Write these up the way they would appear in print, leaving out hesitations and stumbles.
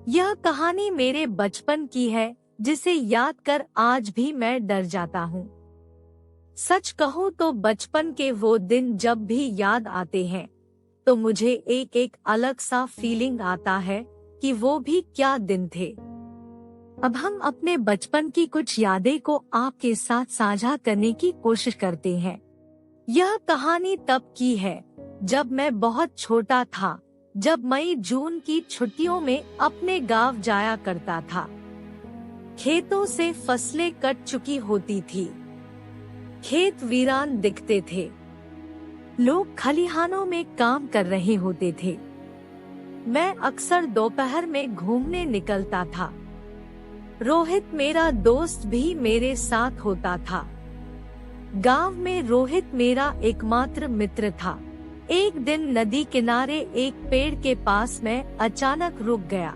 यह कहानी मेरे बचपन की है, जिसे याद कर आज भी मैं डर जाता हूँ। सच कहूँ तो बचपन के वो दिन जब भी याद आते हैं, तो मुझे एक एक अलग सा फीलिंग आता है कि वो भी क्या दिन थे। अब हम अपने बचपन की कुछ यादें को आपके साथ साझा करने की कोशिश करते हैं। यह कहानी तब की है, जब मैं बहुत छोटा था, जब मई जून की छुट्टियों में अपने गांव जाया करता था। खेतों से फसलें कट चुकी होती थी, खेत वीरान दिखते थे, लोग खलिहानों में काम कर रहे होते थे। मैं अक्सर दोपहर में घूमने निकलता था। रोहित मेरा दोस्त भी मेरे साथ होता था। गांव में रोहित मेरा एकमात्र मित्र था। एक दिन नदी किनारे एक पेड़ के पास मैं अचानक रुक गया।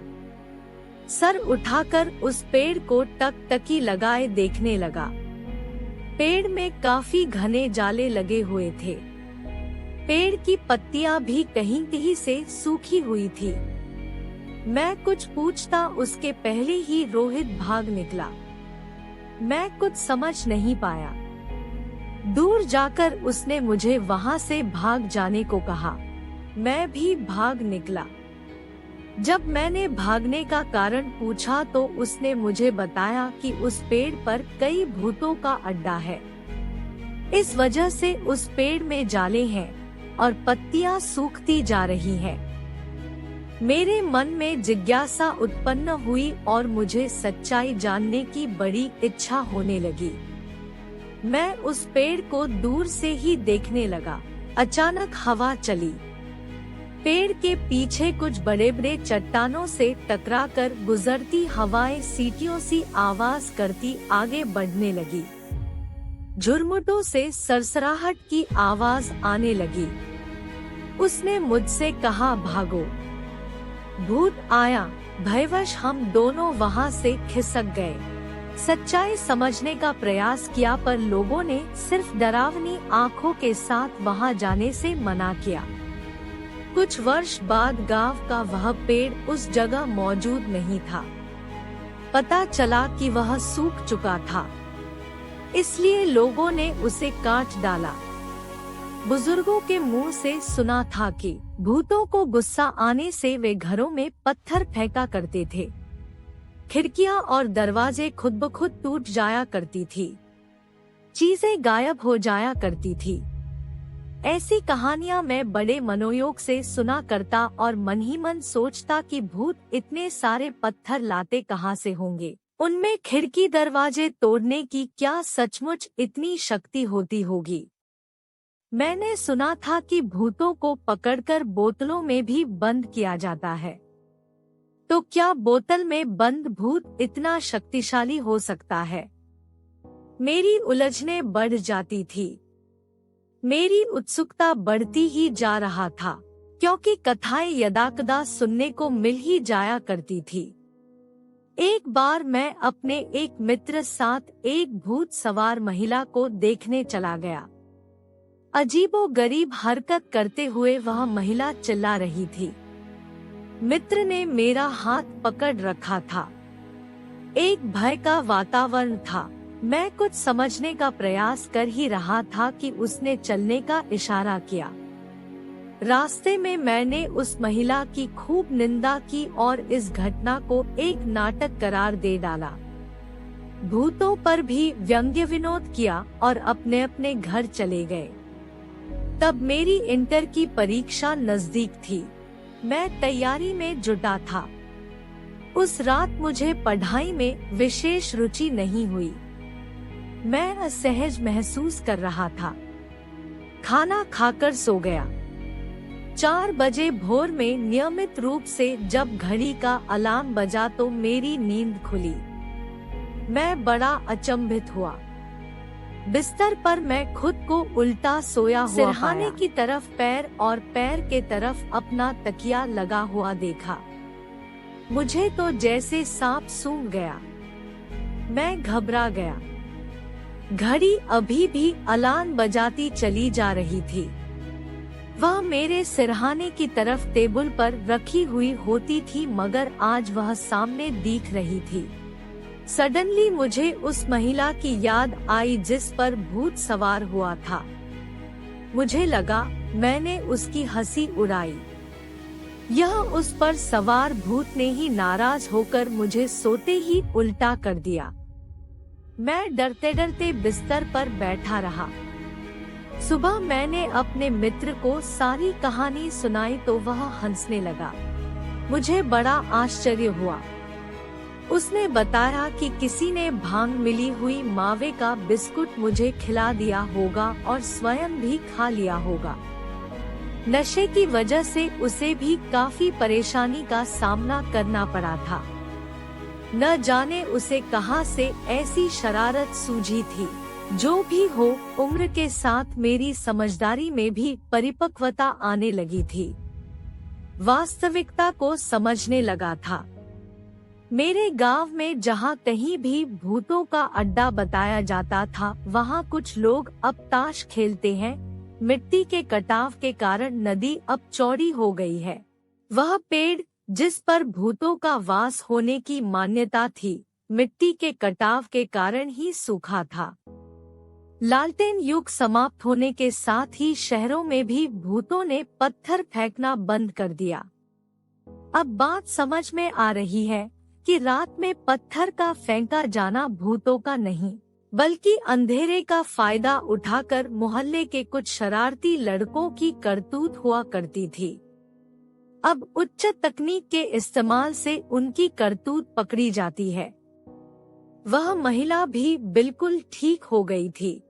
सर उठाकर उस पेड़ को टकटकी लगाए देखने लगा। पेड़ में काफी घने जाले लगे हुए थे। पेड़ की पत्तियां भी कहीं कहीं से सूखी हुई थी। मैं कुछ पूछता उसके पहले ही रोहित भाग निकला। मैं कुछ समझ नहीं पाया। दूर जाकर उसने मुझे वहां से भाग जाने को कहा। मैं भी भाग निकला। जब मैंने भागने का कारण पूछा तो उसने मुझे बताया कि उस पेड़ पर कई भूतों का अड्डा है। इस वजह से उस पेड़ में जाले हैं और पत्तियां सूखती जा रही हैं। मेरे मन में जिज्ञासा उत्पन्न हुई और मुझे सच्चाई जानने की बड़ी इच्छा होने लगी। मैं उस पेड़ को दूर से ही देखने लगा। अचानक हवा चली। पेड़ के पीछे कुछ बड़े बड़े चट्टानों से टकराकर गुजरती हवाएं सीटियों सी आवाज करती आगे बढ़ने लगी। झुरमुटों से सरसराहट की आवाज आने लगी। उसने मुझसे कहा, भागो, भूत आया। भयवश हम दोनों वहां से खिसक गए। सच्चाई समझने का प्रयास किया पर लोगों ने सिर्फ डरावनी आंखों के साथ वहां जाने से मना किया। कुछ वर्ष बाद गांव का वह पेड़ उस जगह मौजूद नहीं था। पता चला कि वह सूख चुका था, इसलिए लोगों ने उसे काट डाला। बुजुर्गों के मुंह से सुना था कि भूतों को गुस्सा आने से वे घरों में पत्थर फेंका करते थे। खिड़कियां और दरवाजे खुद ब खुद टूट जाया करती थी। चीजें गायब हो जाया करती थी। ऐसी कहानियां मैं बड़े मनोयोग से सुना करता और मन ही मन सोचता कि भूत इतने सारे पत्थर लाते कहां से होंगे। उनमें खिड़की दरवाजे तोड़ने की क्या सचमुच इतनी शक्ति होती होगी। मैंने सुना था कि भूतों को पकड़कर बोतलों में भी बंद किया जाता है। तो क्या बोतल में बंद भूत इतना शक्तिशाली हो सकता है? मेरी उलझने बढ़ जाती थी। मेरी उत्सुकता बढ़ती ही जा रहा था, क्योंकि कथाएं यदाकदा सुनने को मिल ही जाया करती थी। एक बार मैं अपने एक मित्र साथ एक भूत सवार महिला को देखने चला गया। अजीबोगरीब हरकत करते हुए वह महिला चिल्ला रही थी। मित्र ने मेरा हाथ पकड़ रखा था। एक भय का वातावरण था। मैं कुछ समझने का प्रयास कर ही रहा था कि उसने चलने का इशारा किया। रास्ते में मैंने उस महिला की खूब निंदा की और इस घटना को एक नाटक करार दे डाला। भूतों पर भी व्यंग्य विनोद किया और अपने अपने घर चले गए। तब मेरी इंटर की परीक्षा नजदीक थी। मैं तैयारी में जुटा था। उस रात मुझे पढ़ाई में विशेष रुचि नहीं हुई। मैं असहज महसूस कर रहा था। खाना खाकर सो गया। 4 बजे भोर में नियमित रूप से जब घड़ी का अलार्म बजा तो मेरी नींद खुली। मैं बड़ा अचंभित हुआ। बिस्तर पर मैं खुद को उल्टा सोया हुआ सिरहाने की तरफ पैर और पैर के तरफ अपना तकिया लगा हुआ देखा। मुझे तो जैसे सांप सूंघ गया। मैं घबरा गया। घड़ी अभी भी अलार्म बजाती चली जा रही थी। वह मेरे सिरहाने की तरफ टेबल पर रखी हुई होती थी, मगर आज वह सामने दिख रही थी। सडनली मुझे उस महिला की याद आई जिस पर भूत सवार हुआ था। मुझे लगा मैंने उसकी हंसी उड़ाई। यह उस पर सवार भूत ने ही नाराज होकर मुझे सोते ही उल्टा कर दिया। मैं डरते डरते बिस्तर पर बैठा रहा। सुबह मैंने अपने मित्र को सारी कहानी सुनाई तो वह हंसने लगा। मुझे बड़ा आश्चर्य हुआ। उसने बताया कि किसी ने भांग मिली हुई मावे का बिस्कुट मुझे खिला दिया होगा और स्वयं भी खा लिया होगा। नशे की वजह से उसे भी काफी परेशानी का सामना करना पड़ा था। न जाने उसे कहां से ऐसी शरारत सूझी थी। जो भी हो, उम्र के साथ मेरी समझदारी में भी परिपक्वता आने लगी थी। वास्तविकता को समझने लगा था। मेरे गांव में जहां कहीं भी भूतों का अड्डा बताया जाता था, वहां कुछ लोग अब ताश खेलते हैं। मिट्टी के कटाव के कारण नदी अब चौड़ी हो गई है। वह पेड़ जिस पर भूतों का वास होने की मान्यता थी, मिट्टी के कटाव के कारण ही सूखा था। लालटेन युग समाप्त होने के साथ ही शहरों में भी भूतों ने पत्थर फेंकना बंद कर दिया। अब बात समझ में आ रही है कि रात में पत्थर का फेंका जाना भूतों का नहीं, बल्कि अंधेरे का फायदा उठाकर मोहल्ले के कुछ शरारती लड़कों की करतूत हुआ करती थी। अब उच्च तकनीक के इस्तेमाल से उनकी करतूत पकड़ी जाती है। वह महिला भी बिल्कुल ठीक हो गई थी।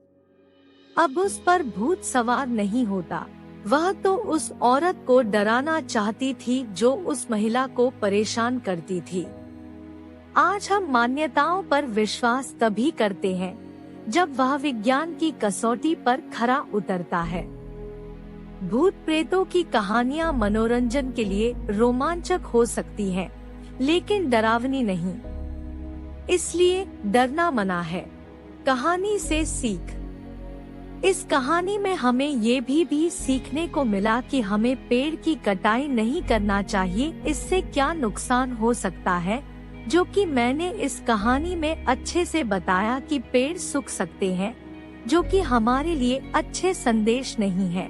अब उस पर भूत सवार नहीं होता। वह तो उस औरत को डराना चाहती थी जो उस महिला को परेशान करती थी। आज हम मान्यताओं पर विश्वास तभी करते हैं जब वह विज्ञान की कसौटी पर खरा उतरता है। भूत प्रेतों की कहानियां मनोरंजन के लिए रोमांचक हो सकती हैं, लेकिन डरावनी नहीं। इसलिए डरना मना है। कहानी से सीख। इस कहानी में हमें ये भी सीखने को मिला कि हमें पेड़ की कटाई नहीं करना चाहिए। इससे क्या नुकसान हो सकता है, जो कि मैंने इस कहानी में अच्छे से बताया कि पेड़ सूख सकते हैं, जो कि हमारे लिए अच्छे संदेश नहीं है।